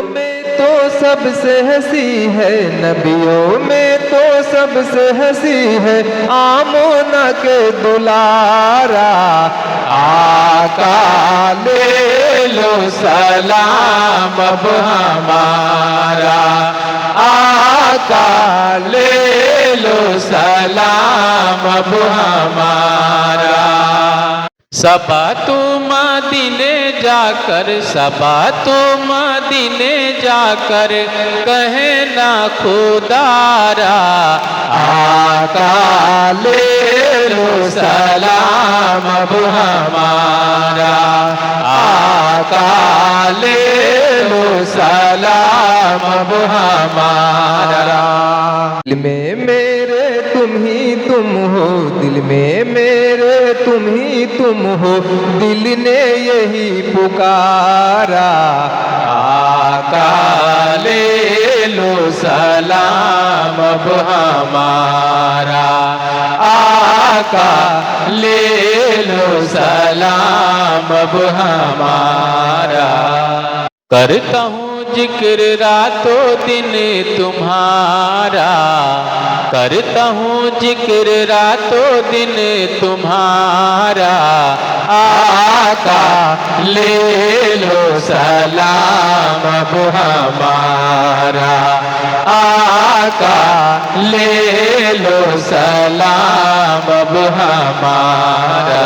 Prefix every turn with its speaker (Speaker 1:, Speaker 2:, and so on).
Speaker 1: में तो सबसे हंसी है, नबियों में तो सबसे हंसी है, आमोना के दुलारा। आका ले लो सलाम अब हमारा, आका ले लो सलाम अब हमारा। सबा तो मदीने जाकर, सबा तो मदीने जाकर कहे ना खुदारा। आका ले लो सलाम अब हमारा, आका ले लो सलाम अब हमारा। दिल में मेरे तुम ही तुम हो, दिल में मेरे तुम ही तुम हो, दिल ने यही पुकारा। आका ले लो सलाम अब हमारा, आका ले लो सलाम अब हमारा। करता हूँ जिक्र रातों दिन तुम्हारा, करता हूँ जिक्र रातों दिन तुम्हारा। आका ले लो सलाम अब हमारा, आका ले लो सलाम अब हमारा।